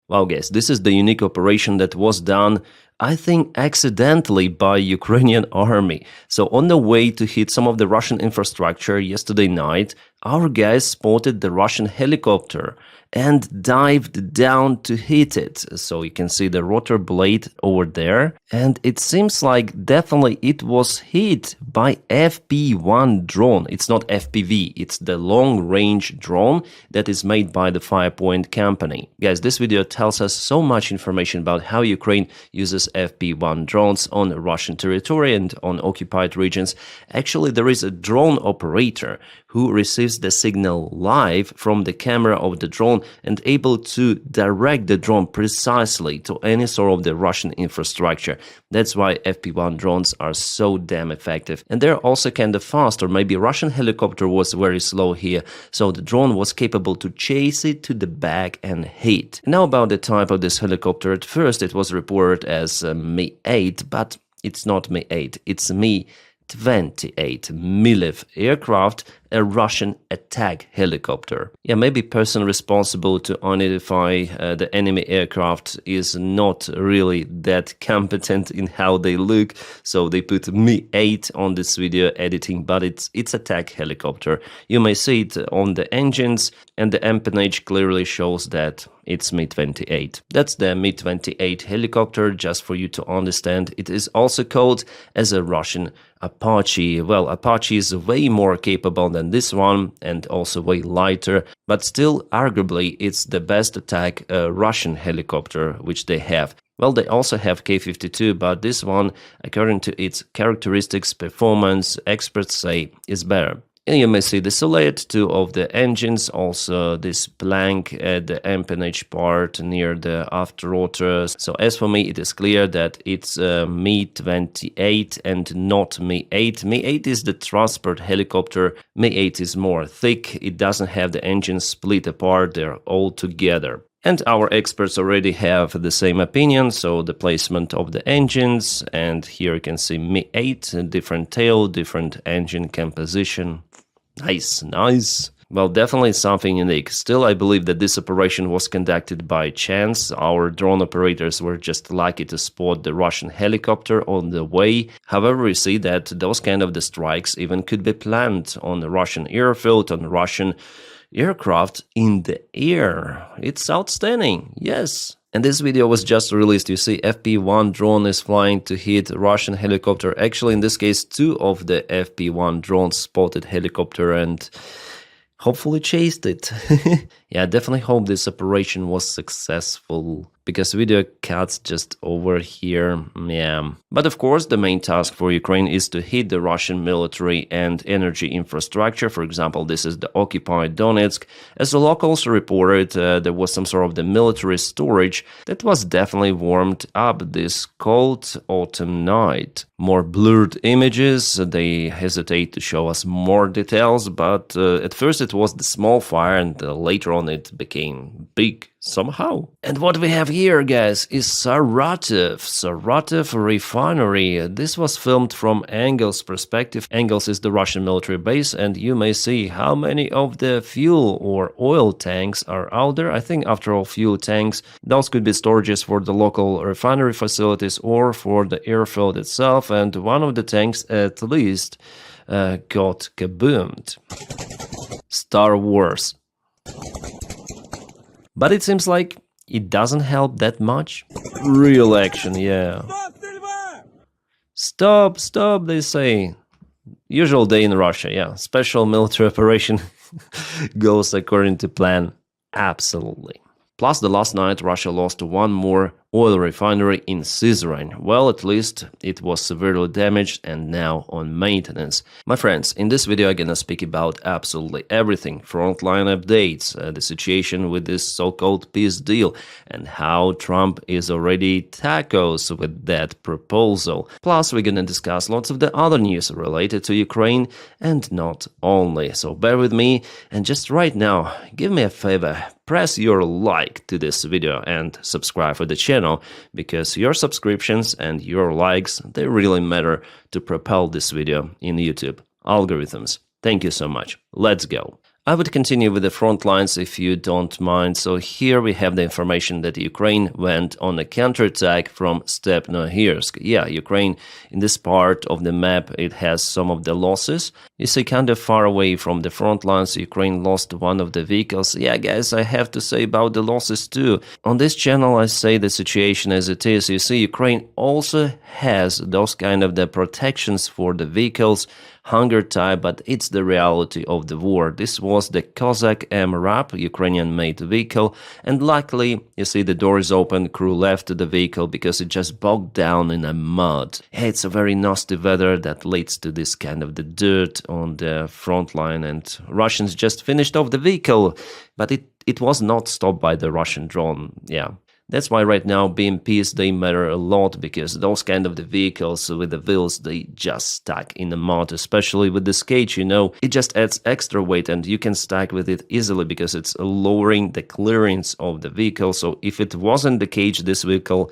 Wow, guys, this is the unique operation that was done, I think, accidentally by Ukrainian army. So on the way to hit some of the Russian infrastructure yesterday night, our guys spotted the Russian helicopter and dived down to hit it. So you can see the rotor blade over there. And it seems like definitely it was hit by FP1 drone. It's not FPV, it's the long-range drone that is made by the Firepoint company. Guys, this video tells us so much information about how Ukraine uses FP1 drones on Russian territory and on occupied regions. Actually, there is a drone operator who receives the signal live from the camera of the drone and able to direct the drone precisely to any sort of the Russian infrastructure. That's why FP1 drones are so damn effective. And they're also kind of fast, or maybe Russian helicopter was very slow here, so the drone was capable to chase it to the back and hit. Now about the type of this helicopter. At first it was reported as Mi-8, but it's not Mi-8, it's Mi-28 Milev aircraft, a Russian attack helicopter. Yeah, maybe person responsible to identify the enemy aircraft is not really that competent in how they look, so they put Mi-8 on this video editing, but it's attack helicopter. You may see it on the engines, and the empennage clearly shows that it's Mi-28. That's the Mi-28 helicopter, just for you to understand. It is also called as a Russian Apache. Well, Apache is way more capable than this one and also way lighter, but still arguably it's the best attack Russian helicopter which they have. Well, they also have K-52, but this one, according to its characteristics, performance, experts say is better. And you may see the silhouette too of the engines, also this plank at the empennage part near the after rotor. So as for me, it is clear that it's Mi-28 and not Mi-8. Mi-8 is the transport helicopter. Mi-8 is more thick. It doesn't have the engines split apart. They're all together. And our experts already have the same opinion, so the placement of the engines, and here you can see Mi-8, different tail, different engine composition. Nice, nice. Well, definitely something unique. Still, I believe that this operation was conducted by chance. Our drone operators were just lucky to spot the Russian helicopter on the way. However, we see that those kind of the strikes even could be planned on the Russian airfield, on Russian aircraft in the air. It's outstanding, yes. And this video was just released. You see FP1 drone is flying to hit Russian helicopter. Actually, in this case, 2 of the FP1 drones spotted helicopter and hopefully chased it. Yeah, I definitely hope this operation was successful, because video cuts just over here. Yeah. But of course, the main task for Ukraine is to hit the Russian military and energy infrastructure. For example, this is the occupied Donetsk. As the locals reported, there was some sort of the military storage that was definitely warmed up this cold autumn night. More blurred images, they hesitate to show us more details, but at first it was the small fire, and later on it became big somehow. And what we have here, guys, is Saratov refinery. This was filmed from Engels' perspective. Engels is the Russian military base, and you may see how many of the fuel or oil tanks are out there. I think after all, fuel tanks, those could be storages for the local refinery facilities or for the airfield itself, and one of the tanks at least got kaboomed. Star Wars. But it seems like it doesn't help that much. Real action, yeah. Stop, stop, they say. Usual day in Russia, yeah. Special military operation goes according to plan. Absolutely. Plus, the last night, Russia lost one more oil refinery in Sызrань. Well, at least it was severely damaged and now on maintenance. My friends, in this video I'm gonna speak about absolutely everything. Frontline updates, the situation with this so-called peace deal, and how Trump is already tacos with that proposal. Plus, we're gonna discuss lots of the other news related to Ukraine, and not only. So bear with me, and just right now, give me a favor. Press your like to this video and subscribe for the channel, because your subscriptions and your likes, they really matter to propel this video in YouTube algorithms. Thank you so much. Let's go. I would continue with the front lines if you don't mind. So here we have the information that Ukraine went on a counterattack from Stepnohirsk. Yeah, Ukraine, in this part of the map, it has some of the losses. You see, kind of far away from the front lines, Ukraine lost one of the vehicles. Yeah, guys, I have to say about the losses too. On this channel, I say the situation as it is. You see, Ukraine also has those kind of the protections for the vehicles, hunger type, but it's the reality of the war. This was the Cossack MRAP, Ukrainian-made vehicle, and luckily, you see, the door is open, crew left the vehicle because it just bogged down in a mud. Yeah, it's a very nasty weather that leads to this kind of the dirt on the front line, and Russians just finished off the vehicle, but it was not stopped by the Russian drone. Yeah. That's why right now BMPs, they matter a lot, because those kind of the vehicles with the wheels, they just stuck in the mud, especially with this cage, you know, it just adds extra weight and you can stack with it easily because it's lowering the clearance of the vehicle. So if it wasn't the cage, this vehicle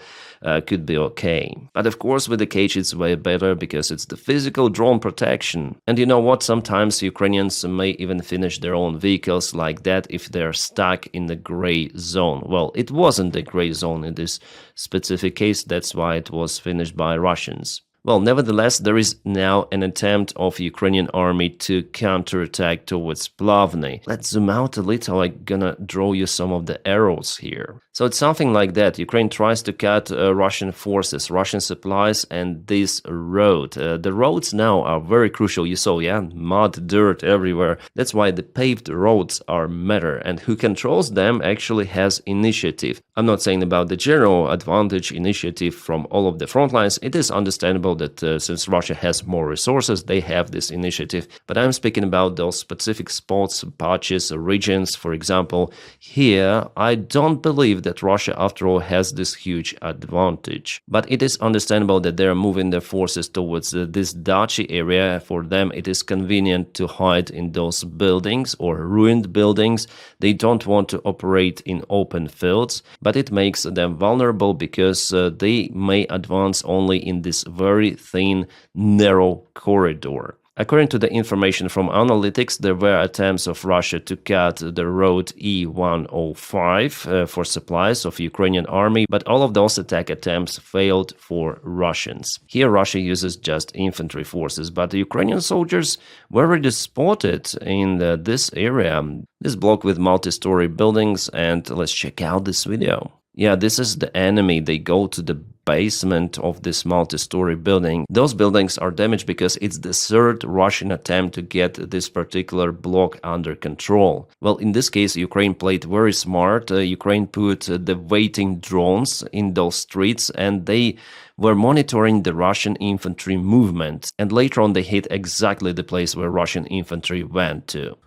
could be okay. But of course with the cage it's way better because it's the physical drone protection. And you know what, sometimes Ukrainians may even finish their own vehicles like that if they're stuck in the gray zone. Well, it wasn't the gray zone in this specific case, that's why it was finished by Russians. Well, nevertheless, there is now an attempt of Ukrainian army to counterattack towards Plavny. Let's zoom out a little, I'm gonna draw you some of the arrows here. So it's something like that. Ukraine tries to cut Russian forces, Russian supplies, and this road. The roads now are very crucial. You saw, yeah, mud, dirt everywhere. That's why the paved roads are matter, and who controls them actually has initiative. I'm not saying about the general advantage initiative from all of the front lines. It is understandable that since Russia has more resources, they have this initiative. But I'm speaking about those specific spots, patches, regions. For example, here, I don't believe that Russia, after all, has this huge advantage. But it is understandable that they are moving their forces towards this Dachi area. For them, it is convenient to hide in those buildings or ruined buildings. They don't want to operate in open fields, but it makes them vulnerable because they may advance only in this very thin, narrow corridor. According to the information from analytics, there were attempts of Russia to cut the road E105 for supplies of Ukrainian army, but all of those attack attempts failed for Russians. Here Russia uses just infantry forces, but the Ukrainian soldiers were already spotted in this area, this block with multi-story buildings, and let's check out this video. Yeah, this is the enemy. They go to the basement of this multi-story building. Those buildings are damaged because it's the third Russian attempt to get this particular block under control. Well, in this case, Ukraine played very smart. Ukraine put the waiting drones in those streets, and they were monitoring the Russian infantry movement. And later on, they hit exactly the place where Russian infantry went to.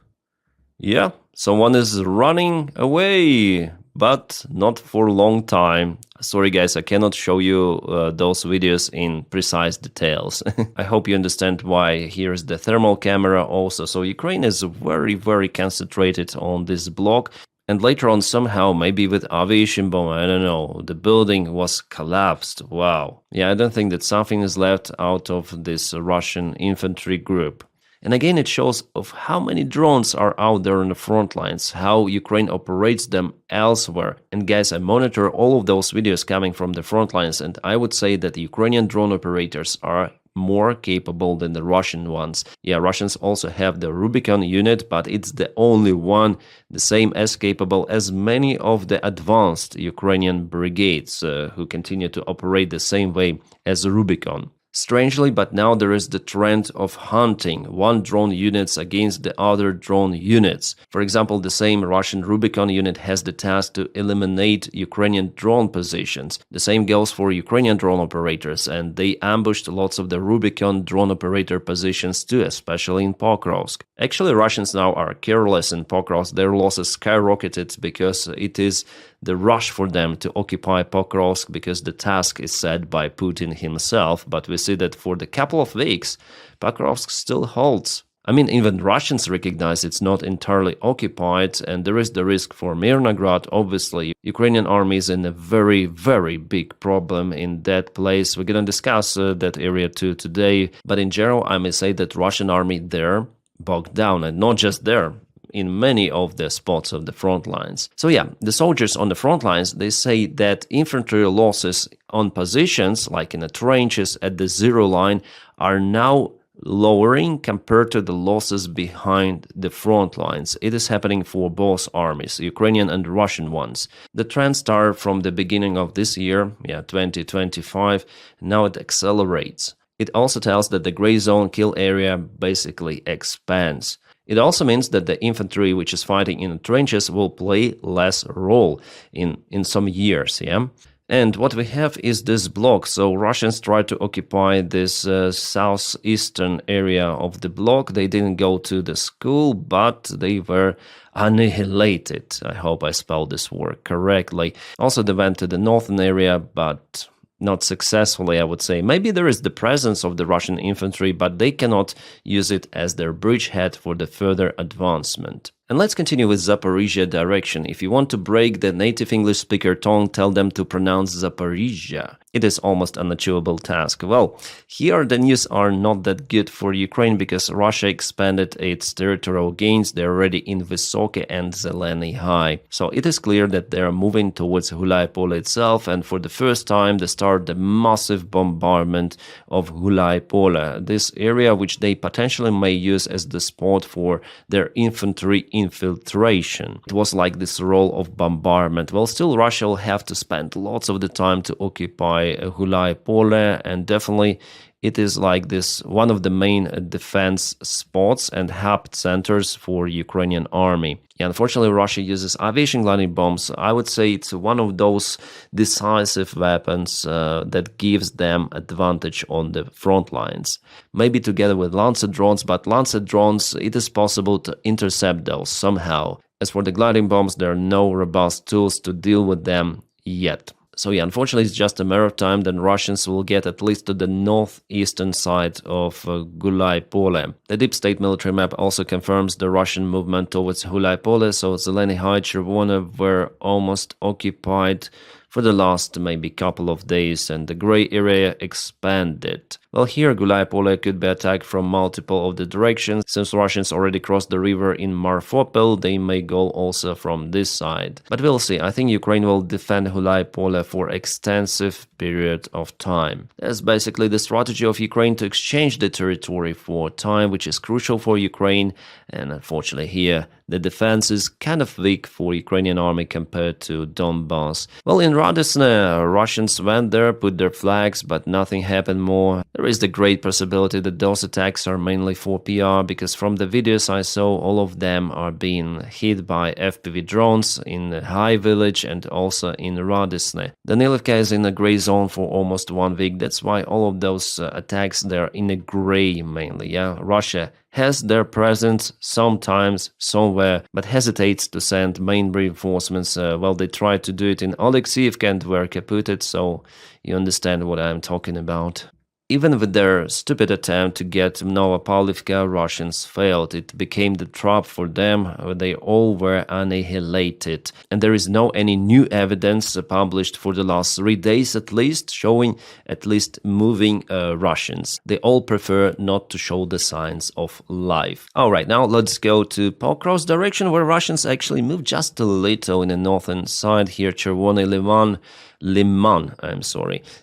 Yeah, someone is running away, but not for a long time. Sorry guys, I cannot show you those videos in precise details. I hope you understand why. Here's the thermal camera also. So Ukraine is very concentrated on this block. And later on, somehow, maybe with aviation bomb, I don't know, the building was collapsed. Wow. Yeah, I don't think that something is left out of this Russian infantry group. And again, it shows of how many drones are out there on the front lines, how Ukraine operates them elsewhere. And guys, I monitor all of those videos coming from the front lines, and I would say that the Ukrainian drone operators are more capable than the Russian ones. Yeah, Russians also have the Rubicon unit, but it's the only one the same as capable as many of the advanced Ukrainian brigades who continue to operate the same way as Rubicon. Strangely, but now there is the trend of hunting one drone units against the other drone units. For example, the same Russian Rubicon unit has the task to eliminate Ukrainian drone positions. The same goes for Ukrainian drone operators, and they ambushed lots of the Rubicon drone operator positions too, especially in Pokrovsk. Actually, Russians now are careless in Pokrovsk. Their losses skyrocketed because it is the rush for them to occupy Pokrovsk because the task is set by Putin himself. But we see that for the couple of weeks, Pokrovsk still holds. I mean, even Russians recognize it's not entirely occupied, and there is the risk for Mirnograd. Obviously, Ukrainian army is in a very big problem in that place. We're gonna discuss that area too today, but in general, I may say that Russian army there bogged down, and not just there. in many of the spots of the front lines. So yeah, the soldiers on the front lines, they say that infantry losses on positions, like in the trenches at the zero line, are now lowering compared to the losses behind the front lines. It is happening for both armies, Ukrainian and Russian ones. The trend started from the beginning of this year, 2025, now it accelerates. It also tells that the gray zone kill area basically expands. It also means that the infantry which is fighting in the trenches will play less role in some years, And what we have is this block. So Russians tried to occupy this southeastern area of the block. They didn't go to the school, but they were annihilated. I hope I spelled this word correctly. Also, they went to the northern area, but not successfully, I would say. Maybe there is the presence of the Russian infantry, but they cannot use it as their bridgehead for the further advancement. And let's continue with Zaporizhia direction. If you want to break the native English speaker tongue, tell them to pronounce Zaporizhia. It is almost an unachievable task. Well, here the news are not that good for Ukraine because Russia expanded its territorial gains. They're already in Vysoke and Zeleny High. So it is clear that they are moving towards Gulaipole itself, and for the first time they start the massive bombardment of Gulaipole, this area which they potentially may use as the spot for their infantry infiltration. It was like this role of bombardment. Well, still Russia will have to spend lots of the time to occupy Gulaipole, and definitely it is like this one of the main defense spots and hub centers for Ukrainian army. Unfortunately, Russia uses aviation gliding bombs. I would say it's one of those decisive weapons that gives them advantage on the front lines. Maybe together with Lancet drones, but Lancet drones, it is possible to intercept those somehow. As for the gliding bombs, there are no robust tools to deal with them yet. So yeah, unfortunately, it's just a matter of time that Russians will get at least to the northeastern side of Gulaipole. The deep state military map also confirms the Russian movement towards Gulaipole, so Zeleny High, Chervona were almost occupied for the last maybe couple of days, and the gray area expanded. Well, here Gulaipole could be attacked from multiple of the directions. Since Russians already crossed the river in Marfopol, they may go also from this side. But we'll see. I think Ukraine will defend Gulaipole for extensive period of time. That's basically the strategy of Ukraine to exchange the territory for time, which is crucial for Ukraine. And unfortunately here, the defense is kind of weak for Ukrainian army compared to Donbass. Well, in Radysne, Russians went there, put their flags, but nothing happened more. There is the great possibility that those attacks are mainly for PR, because from the videos I saw, all of them are being hit by FPV drones in the High Village and also in Radysne. Danilivka is in a gray zone for almost 1 week. That's why all of those attacks, they're in a gray mainly. Russia has their presence sometimes somewhere, but hesitates to send main reinforcements. Well, they tried to do it in Oleksiivka and were caputed, so you understand what I'm talking about. Even with their stupid attempt to get Novopavlivka, Russians failed. It became the trap for them. They all were annihilated. And there is no any new evidence published for the last 3 days at least, showing at least moving Russians. They all prefer not to show the signs of life. Alright, now let's go to Pokrov's direction, where Russians actually moved just a little in the northern side here, Chervony Liman,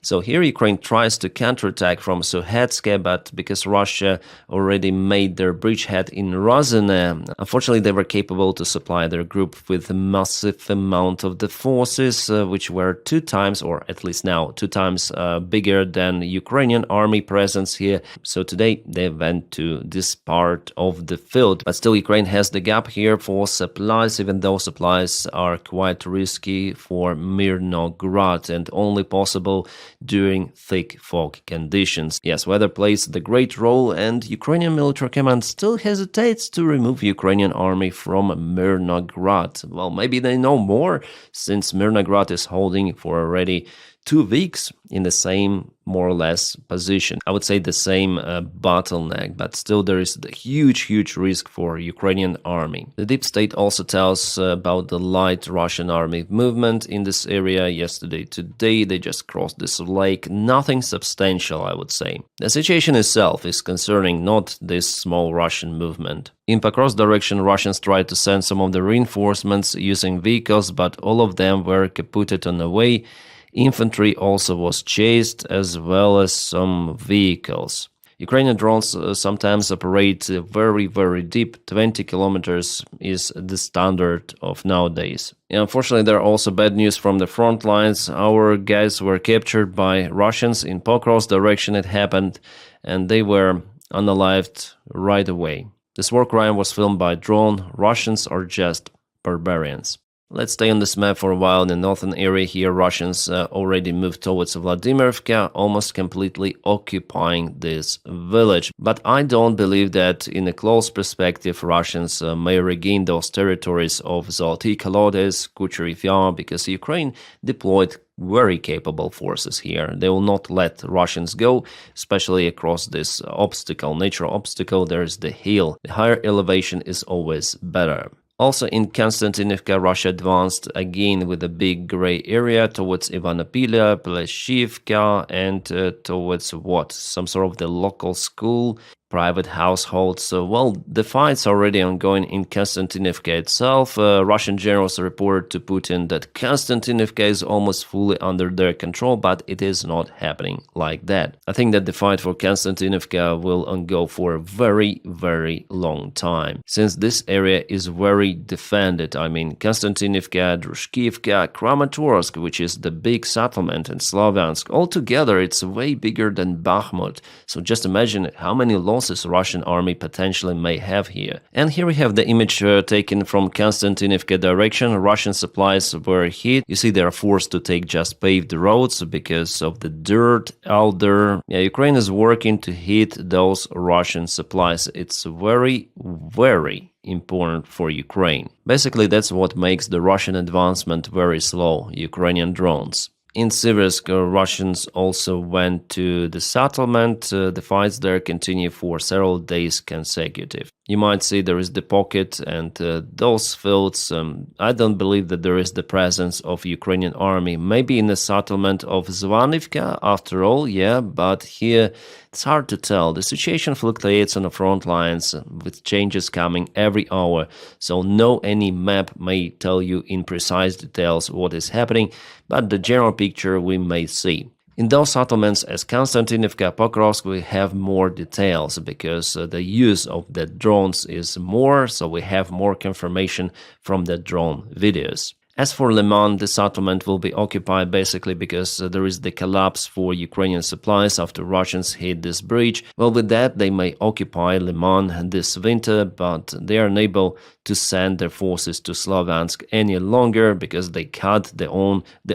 So here Ukraine tries to counterattack from Suhetske, but because Russia already made their bridgehead in Ruzzia, unfortunately they were capable to supply their group with a massive amount of the forces, which were 2 times, or at least now 2 times bigger than Ukrainian army presence here. So today they went to this part of the field, but still Ukraine has the gap here for supplies, even though supplies are quite risky for Mirnograd and only possible during thick fog conditions. Yes, weather plays the great role, and Ukrainian military command still hesitates to remove Ukrainian army from Mirnograd. Well, maybe they know more, since Mirnograd is holding for already 2 weeks in the same more or less position. I would say the same bottleneck, but still there is the huge risk for Ukrainian army. The deep state also tells about the light Russian army movement in this area today. They just crossed this lake. Nothing substantial, I would say. The situation itself is concerning, not this small Russian movement. In Pokrovsk direction, Russians tried to send some of the reinforcements using vehicles, but all of them were kaputted on the way. Infantry also was chased, as well as some vehicles. Ukrainian drones sometimes operate very deep. 20 kilometers is the standard of nowadays. Unfortunately, there are also bad news from the front lines. Our guys were captured by Russians in Pokrovsk direction. It happened, and they were unalived right away. This war crime was filmed by drone. Russians are just barbarians. Let's stay on this map for a while. In the northern area here, Russians already moved towards Vladimirovka, almost completely occupying this village. But I don't believe that in a close perspective Russians may regain those territories of Zoloty Kolodets, Kucherov Yar, because Ukraine deployed very capable forces here. They will not let Russians go, especially across this natural obstacle. There's the hill. The higher elevation is always better. Also in Konstantinivka, Russia advanced again with a big gray area towards Ivanopilya, Pleshivka, and towards what? Some sort of the local school, private households. So, the fight's already ongoing in Konstantinivka itself. Russian generals reported to Putin that Konstantinivka is almost fully under their control, but it is not happening like that. I think that the fight for Konstantinivka will go for a very long time, since this area is very defended. I mean, Konstantinivka, Drushkivka, Kramatorsk, which is the big settlement, and Slavyansk. Altogether, it's way bigger than Bakhmut. So just imagine how many losses Russian army potentially may have here. And here we have the image taken from Konstantinivka direction. Russian supplies were hit. You see, they are forced to take just paved roads because of the dirt out there. Ukraine is working to hit those Russian supplies. It's very important for Ukraine. Basically, that's what makes the Russian advancement very slow. Ukrainian drones. In Siversk, Russians also went to the settlement. The fights there continue for several days consecutive. You might see there is the pocket and those fields. I don't believe that there is the presence of Ukrainian army. Maybe in the settlement of Zvanivka, after all, but here it's hard to tell. The situation fluctuates on the front lines with changes coming every hour. So no any map may tell you in precise details what is happening, but the general picture we may see. In those settlements as Konstantinivka, Pokrovsk, we have more details because the use of the drones is more, so we have more confirmation from the drone videos. As for Liman, the settlement will be occupied basically because there is the collapse for Ukrainian supplies after Russians hit this bridge. With that, they may occupy Liman this winter, but they are unable to send their forces to Slavyansk any longer because they cut the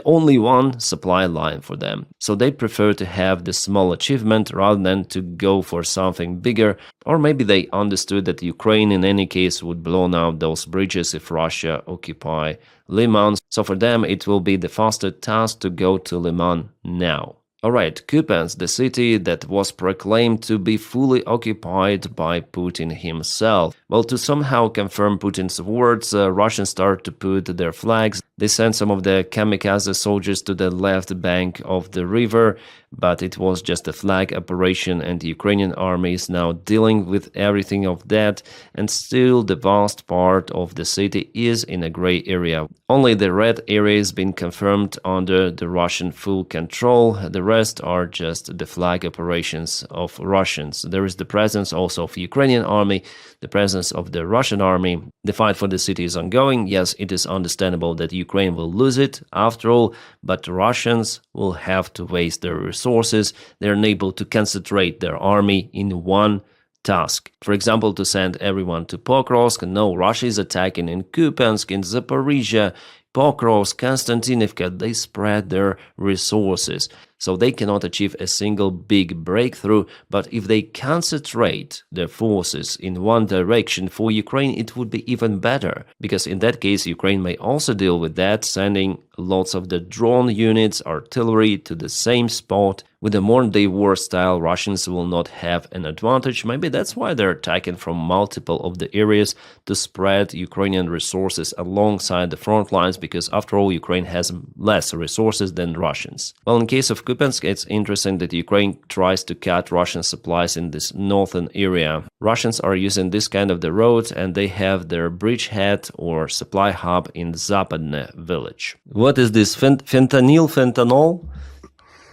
only one supply line for them. So they prefer to have the small achievement rather than to go for something bigger. Or maybe they understood that Ukraine in any case would blow out those bridges if Russia occupy Liman. So for them it will be the faster task to go to Liman now. Alright, Kupiansk, the city that was proclaimed to be fully occupied by Putin himself. To somehow confirm Putin's words, Russians start to put their flags. They sent some of the kamikaze soldiers to the left bank of the river, but it was just a flag operation and the Ukrainian army is now dealing with everything of that, and still the vast part of the city is in a gray area. Only the red area has been confirmed under the Russian full control. The rest are just the flag operations of Russians. There is the presence also of the Ukrainian army, the presence of the Russian army. The fight for the city is ongoing. Yes, it is understandable that Ukraine will lose it after all, but Russians will have to waste their resources. They're unable to concentrate their army in one task. For example, to send everyone to Pokrovsk. No, Russia is attacking in Kupiansk, in Zaporizhia, Pokrovsk, Konstantinivka. They spread their resources. So they cannot achieve a single big breakthrough, but if they concentrate their forces in one direction for Ukraine, it would be even better, because in that case Ukraine may also deal with that, sending lots of the drone units, artillery to the same spot. With the modern-day war style, Russians will not have an advantage. Maybe that's why they're attacking from multiple of the areas to spread Ukrainian resources alongside the front lines, because after all, Ukraine has less resources than Russians. Well, in case of Kupiansk, it's interesting that Ukraine tries to cut Russian supplies in this northern area. Russians are using this kind of the road, and they have their bridgehead or supply hub in Zapadne village. What is this? Fentanyl?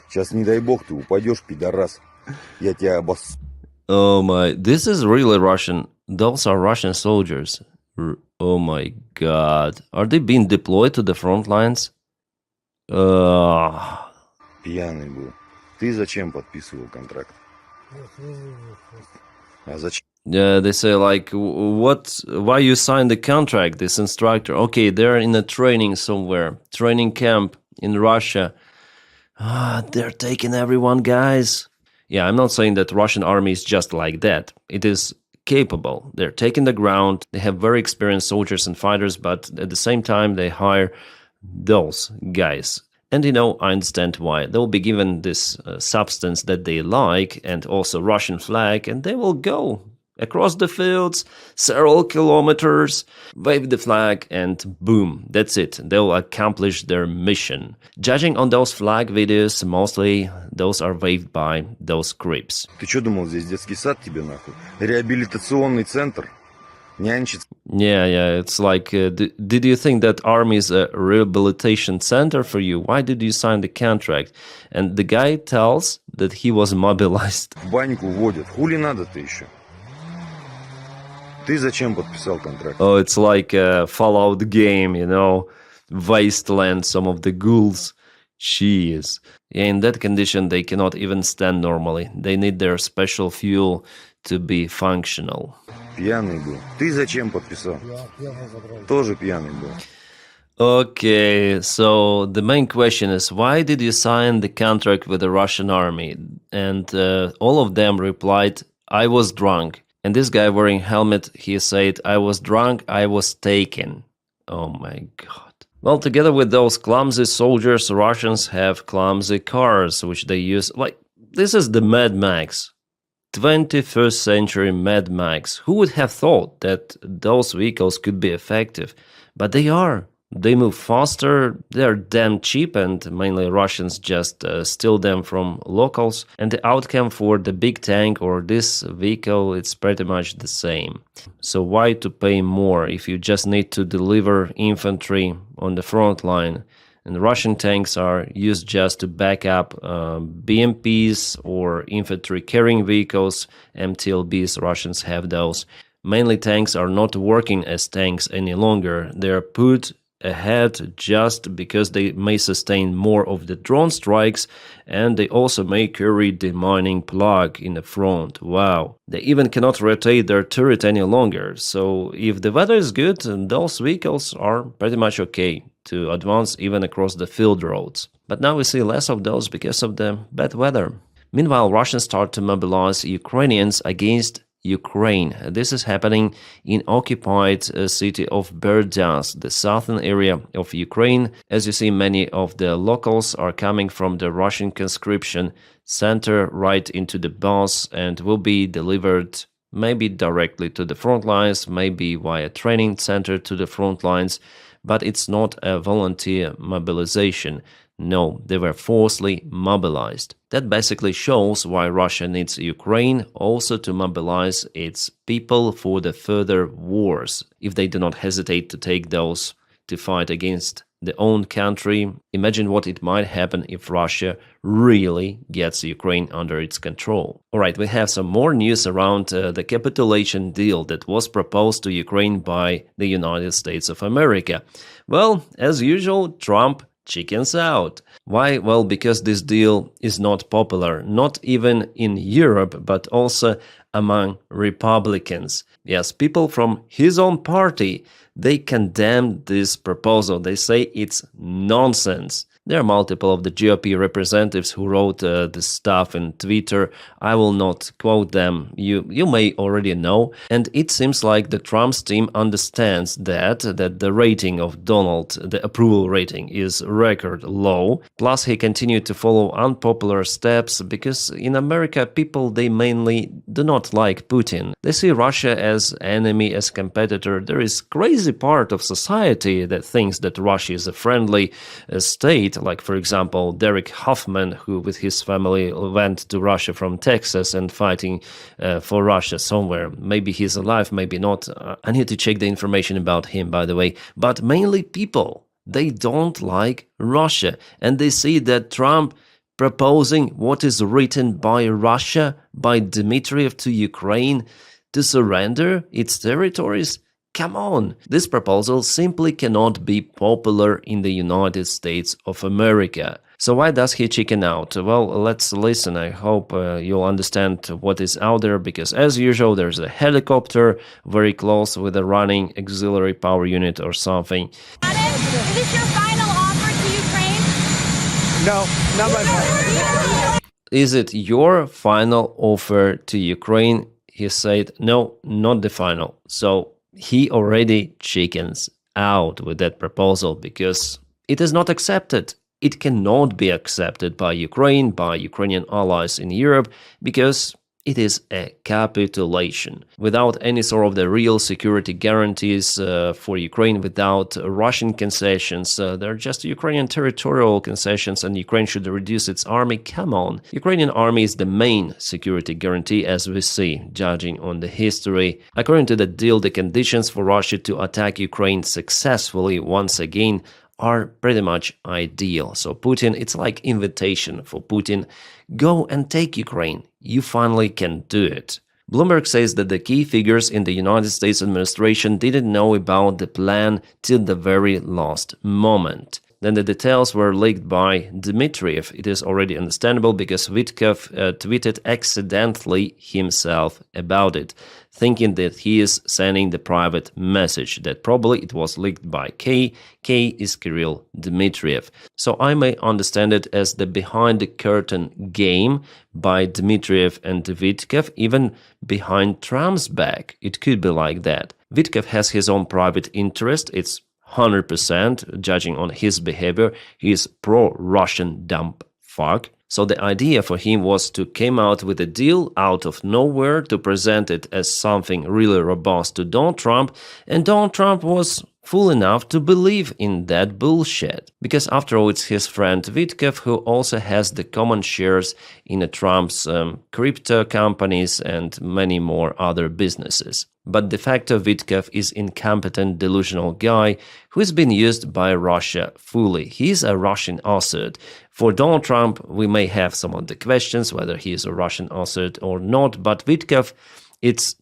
Сейчас, не дай бог, ты упадешь, пидорас. Я тебя Oh my, this is really Russian. Those are Russian soldiers. Oh my god. Are they being deployed to the front lines? Пьяный был. Ты зачем подписывал контракт? А зачем? Yeah, they say like, why you signed the contract, this instructor? Okay, they're in a training somewhere, training camp in Russia. They're taking everyone, guys. Yeah, I'm not saying that Russian army is just like that. It is capable. They're taking the ground. They have very experienced soldiers and fighters, but at the same time, they hire those guys. And I understand why. They'll be given this substance that they like and also Russian flag, and they will go across the fields, several kilometers, wave the flag, and boom, that's it. They'll accomplish their mission. Judging on those flag videos, mostly those are waved by those creeps. Ты что думал, здесь детский сад тебе нахуй? Реабилитационный центр? Нянчиться? Yeah, it's like, did you think that army is a rehabilitation center for you? Why did you sign the contract? And the guy tells that he was mobilized. В баньку водят. Хули надо-то еще? Ты зачем подписал контракт? Oh, it's like a Fallout game, Wasteland, some of the ghouls. Jeez. Yeah, in that condition, they cannot even stand normally. They need their special fuel to be functional. Пьяный был. Ты зачем подписал? Тоже пьяный был. Okay, so the main question is, why did you sign the contract with the Russian army? And all of them replied, I was drunk. And this guy wearing helmet, he said, I was drunk, I was taken. Oh my god. Well, together with those clumsy soldiers, Russians have clumsy cars, which they use. Like, this is the Mad Max. 21st century Mad Max. Who would have thought that those vehicles could be effective? But they are. They move faster, they're damn cheap, and mainly Russians just steal them from locals. And the outcome for the big tank or this vehicle, it's pretty much the same. So why to pay more if you just need to deliver infantry on the front line? And Russian tanks are used just to back up BMPs or infantry carrying vehicles, MTLBs, Russians have those. Mainly tanks are not working as tanks any longer. They're put ahead just because they may sustain more of the drone strikes, and they also may carry the mining plug in the front. Wow. They even cannot rotate their turret any longer. So if the weather is good, those vehicles are pretty much okay to advance even across the field roads. But now we see less of those because of the bad weather. Meanwhile, Russians start to mobilize Ukrainians against Ukraine. This is happening in occupied city of Berdyansk, the southern area of Ukraine. As you see, many of the locals are coming from the Russian conscription center right into the bus and will be delivered maybe directly to the front lines, maybe via training center to the front lines, but it's not a volunteer mobilization. No, they were forcibly mobilized. That basically shows why Russia needs Ukraine also to mobilize its people for the further wars. If they do not hesitate to take those to fight against their own country, imagine what it might happen if Russia really gets Ukraine under its control. Alright, we have some more news around the capitulation deal that was proposed to Ukraine by the United States of America. Well, as usual, Trump chickens out. Why? Well, because this deal is not popular, not even in Europe, but also among Republicans. Yes, people from his own party, they condemn this proposal. They say it's nonsense. There are multiple of the GOP representatives who wrote this stuff in Twitter. I will not quote them. You may already know. And it seems like the Trump's team understands that the rating of Donald, the approval rating, is record low. Plus, he continued to follow unpopular steps because in America, people, they mainly do not like Putin. They see Russia as enemy, as competitor. There is crazy part of society that thinks that Russia is a friendly state. Like, for example, Derek Hoffman, who with his family went to Russia from Texas and fighting for Russia somewhere. Maybe he's alive, maybe not. I need to check the information about him, by the way. But mainly people, they don't like Russia. And they see that Trump proposing what is written by Russia, by Dmitriev to Ukraine, to surrender its territories. Come on, this proposal simply cannot be popular in the United States of America. So why does he chicken out? Well, let's listen. I hope you'll understand what is out there, because as usual, there's a helicopter very close with a running auxiliary power unit or something. Is this your final offer to Ukraine? No, not my final. Is it your final offer to Ukraine? He said, no, not the final. So he already chickens out with that proposal because it is not accepted. It cannot be accepted by Ukraine, by Ukrainian allies in Europe, because it is a capitulation. Without any sort of the real security guarantees for Ukraine, without Russian concessions, they're just Ukrainian territorial concessions, and Ukraine should reduce its army. Come on. Ukrainian army is the main security guarantee, as we see, judging on the history. According to the deal, the conditions for Russia to attack Ukraine successfully once again are pretty much ideal. So Putin, it's like invitation for Putin, go and take Ukraine. You finally can do it. Bloomberg says that the key figures in the United States administration didn't know about the plan till the very last moment. Then the details were leaked by Dmitriev. It is already understandable because Witkoff tweeted accidentally himself about it, thinking that he is sending the private message, that probably it was leaked by K. K is Kirill Dmitriev. So I may understand it as the behind-the-curtain game by Dmitriev and Witkoff, even behind Trump's back. It could be like that. Witkoff has his own private interest. It's 100%, judging on his behavior. He is pro-Russian dumb fuck. So the idea for him was to come out with a deal out of nowhere, to present it as something really robust to Donald Trump, and Donald Trump was fool enough to believe in that bullshit. Because after all, it's his friend Witkoff who also has the common shares in Trump's crypto companies and many more other businesses. But de facto Witkoff is incompetent, delusional guy who has been used by Russia fully. He's a Russian asset. For Donald Trump, we may have some of the questions whether he is a Russian asset or not, but Witkoff, it's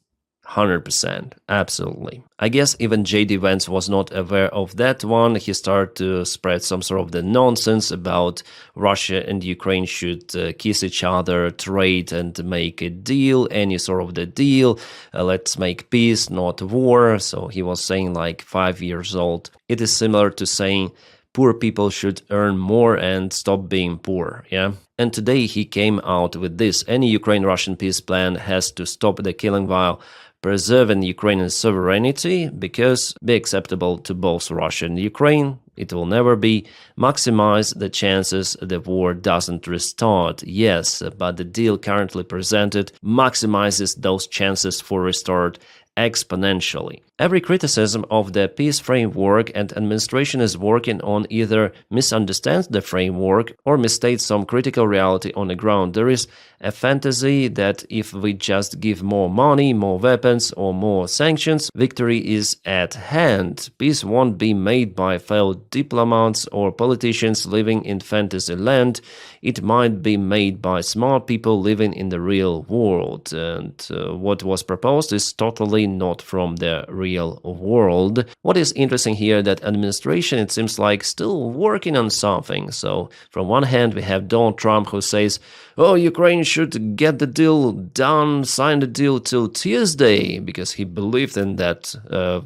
100%, absolutely. I guess even J.D. Vance was not aware of that one. He started to spread some sort of the nonsense about Russia and Ukraine should kiss each other, trade and make a deal, any sort of the deal. Let's make peace, not war. So he was saying like 5 years old. It is similar to saying poor people should earn more and stop being poor, yeah? And today he came out with this. Any Ukraine-Russian peace plan has to stop the killing while preserving Ukrainian sovereignty, because be acceptable to both Russia and Ukraine. It will never be. Maximize the chances the war doesn't restart. Yes, but the deal currently presented maximizes those chances for restart exponentially. Every criticism of the peace framework and administration is working on either misunderstands the framework or misstates some critical reality on the ground. There is a fantasy that if we just give more money, more weapons or more sanctions, victory is at hand. Peace won't be made by failed diplomats or politicians living in fantasy land. It might be made by smart people living in the real world. And what was proposed is totally definitely not from the real world. What is interesting here that administration, it seems like, still working on something. So from one hand we have Donald Trump who says, oh, Ukraine should get the deal done, sign the deal till Tuesday, because he believed in that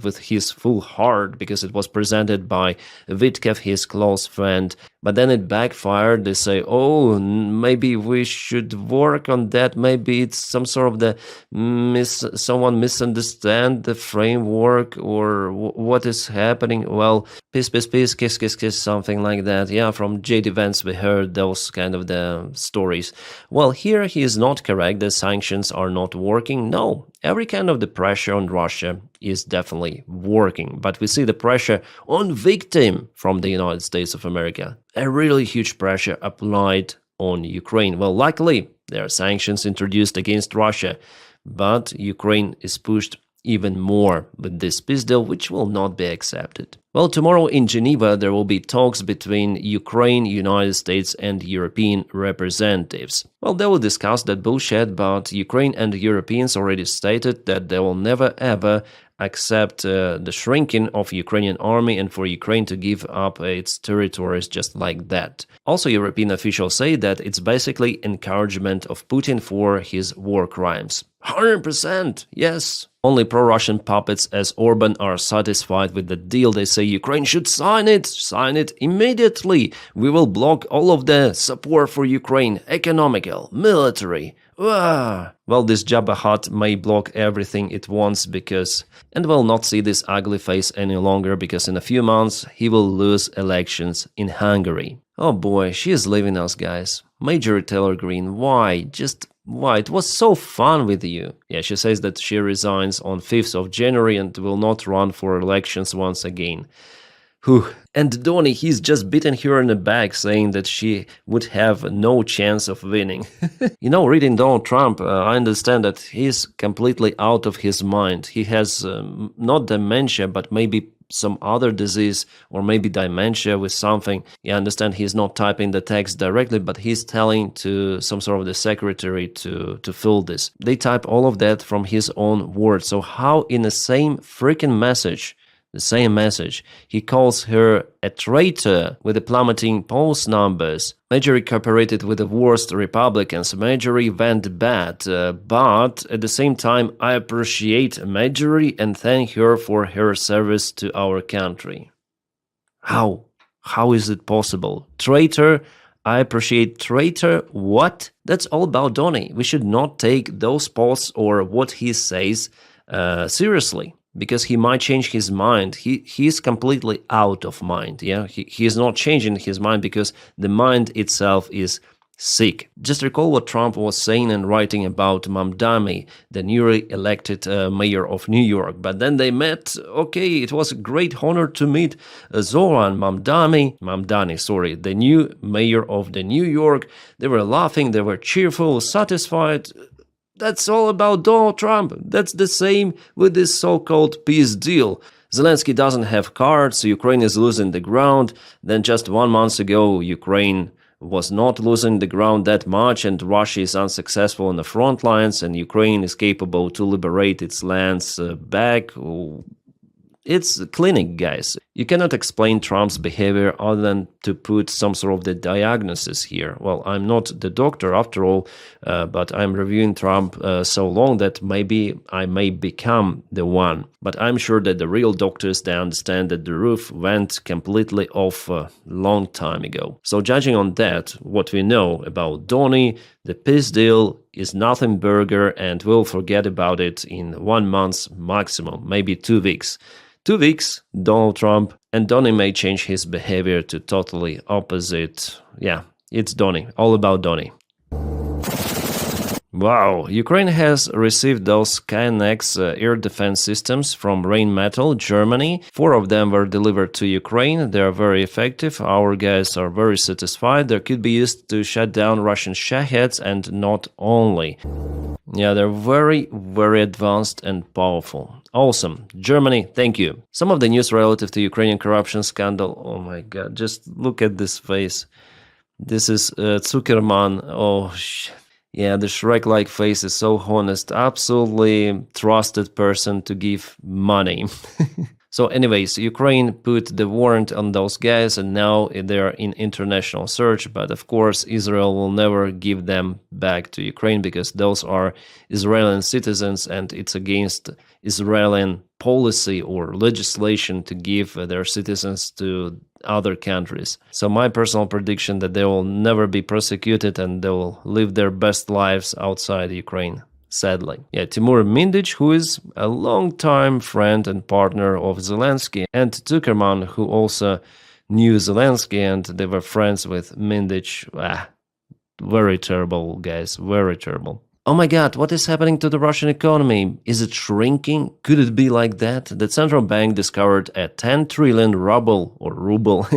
with his full heart, because it was presented by Witkev, his close friend. But then it backfired. They say, oh, maybe we should work on that. Maybe it's some sort of the someone misunderstand the framework or what is happening. Well, peace, peace, peace, kiss, kiss, kiss, something like that. Yeah, from J.D. Vance we heard those kind of the stories. Well, here he is not correct. The sanctions are not working. No, every kind of the pressure on Russia is definitely working. But we see the pressure on victim from the United States of America. A really huge pressure applied on Ukraine. Well, luckily, there are sanctions introduced against Russia, but Ukraine is pushed even more with this peace deal, which will not be accepted. Well, tomorrow in Geneva, there will be talks between Ukraine, United States, and European representatives. Well, they will discuss that bullshit, but Ukraine and the Europeans already stated that they will never ever accept the shrinking of Ukrainian army and for Ukraine to give up its territories just like that. Also, European officials say that it's basically encouragement of Putin for his war crimes. 100%, yes. Only pro-Russian puppets as Orban are satisfied with the deal. They say Ukraine should sign it immediately. We will block all of the support for Ukraine, economical, military. Well, this Jabba Hutt may block everything it wants because, and will not see this ugly face any longer because in a few months he will lose elections in Hungary. Oh boy, she is leaving us, guys. Major Taylor Green, why? Just why? It was so fun with you. Yeah, she says that she resigns on 5th of January and will not run for elections once again. Whew. And Donny, he's just beaten her in the back, saying that she would have no chance of winning. You know, reading Donald Trump, I understand that he's completely out of his mind. He has not dementia, but maybe some other disease, or maybe dementia with something. I understand he's not typing the text directly, but he's telling to some sort of the secretary to fill this. They type all of that from his own words. So how in the same freaking message, the same message, he calls her a traitor with the plummeting polls numbers. Marjorie cooperated with the worst Republicans. Marjorie went bad, but at the same time, I appreciate Marjorie and thank her for her service to our country. How? How is it possible? Traitor? I appreciate traitor? What? That's all about Donny. We should not take those posts or what he says seriously. Because he might change his mind. He's completely out of mind. Yeah, he is not changing his mind because the mind itself is sick. Just recall what Trump was saying and writing about Mamdani, the newly elected mayor of New York. But then they met. Okay, it was a great honor to meet Zoran Mamdani, the new mayor of the New York. They were laughing, they were cheerful, satisfied. That's all about Donald Trump. That's the same with this so-called peace deal. Zelensky doesn't have cards, Ukraine is losing the ground. Then just 1 month ago, Ukraine was not losing the ground that much and Russia is unsuccessful on the front lines and Ukraine is capable to liberate its lands back. It's clinic, guys. You cannot explain Trump's behavior other than to put some sort of the diagnosis here. Well, I'm not the doctor after all, but I'm reviewing Trump so long that maybe I may become the one. But I'm sure that the real doctors, they understand that the roof went completely off a long time ago. So judging on that, what we know about Donny, the peace deal is nothing burger and we'll forget about it in 1 month maximum, maybe 2 weeks. 2 weeks, Donald Trump, and Donny may change his behavior to totally opposite. Yeah, it's Donny, all about Donny. Wow, Ukraine has received those Skynex air defense systems from Rheinmetall, Germany. 4 of them were delivered to Ukraine. They are very effective. Our guys are very satisfied. They could be used to shut down Russian Shaheds and not only. Yeah, they're very, very advanced and powerful. Awesome. Germany, thank you. Some of the news relative to Ukrainian corruption scandal. Oh my god, just look at this face. This is Zuckerman. Oh, Yeah, the Shrek-like face is so honest. Absolutely trusted person to give money. So anyways, Ukraine put the warrant on those guys and now they're in international search. But of course, Israel will never give them back to Ukraine because those are Israeli citizens and it's against Israeli policy or legislation to give their citizens to other countries. So my personal prediction that they will never be prosecuted and they will live their best lives outside Ukraine. Sadly. Yeah, Timur Mindic, who is a long-time friend and partner of Zelensky, and Zuckerman, who also knew Zelensky and they were friends with Mindic. Very terrible, guys, very terrible. Oh my god, what is happening to the Russian economy? Is it shrinking? Could it be like that? The central bank discovered a 10 trillion ruble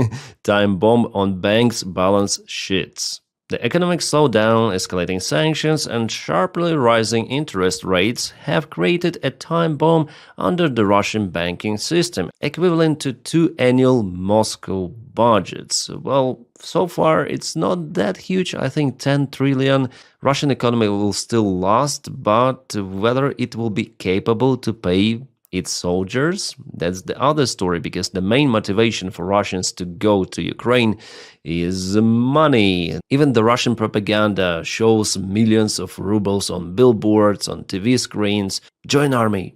time bomb on banks' balance sheets. The economic slowdown, escalating sanctions, and sharply rising interest rates have created a time bomb under the Russian banking system, equivalent to 2 annual Moscow budgets. Well, so far it's not that huge. I think 10 trillion Russian economy will still last, but whether it will be capable to pay its soldiers, that's the other story, because the main motivation for Russians to go to Ukraine is money. Even the Russian propaganda shows millions of rubles on billboards, on TV screens. Join army,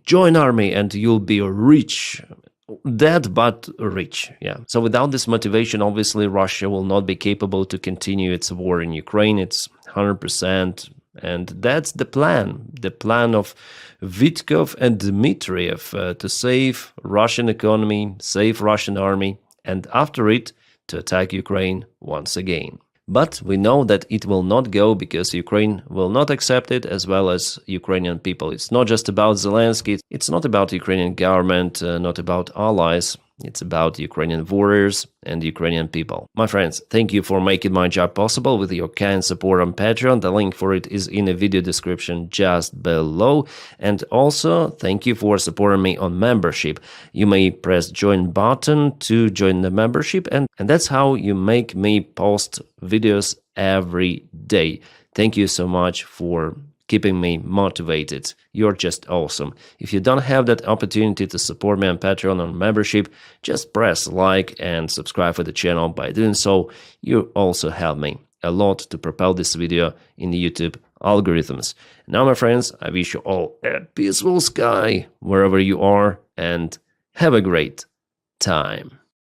and you'll be rich. Dead but rich, yeah. So without this motivation, obviously Russia will not be capable to continue its war in Ukraine. It's 100%. And that's the plan of Vitkov and Dmitriev to save Russian economy, save Russian army, and after it, to attack Ukraine once again. But we know that it will not go because Ukraine will not accept it, as well as Ukrainian people. It's not just about Zelensky, it's not about Ukrainian government, not about allies. It's about Ukrainian warriors and Ukrainian people. My friends, thank you for making my job possible with your kind support on Patreon. The link for it is in the video description just below. And also, thank you for supporting me on membership. You may press join button to join the membership, and that's how you make me post videos every day. Thank you so much for keeping me motivated. You're just awesome. If you don't have that opportunity to support me on Patreon or membership, just press like and subscribe for the channel. By doing so, you also help me a lot to propel this video in the YouTube algorithms. Now, my friends, I wish you all a peaceful sky wherever you are and have a great time.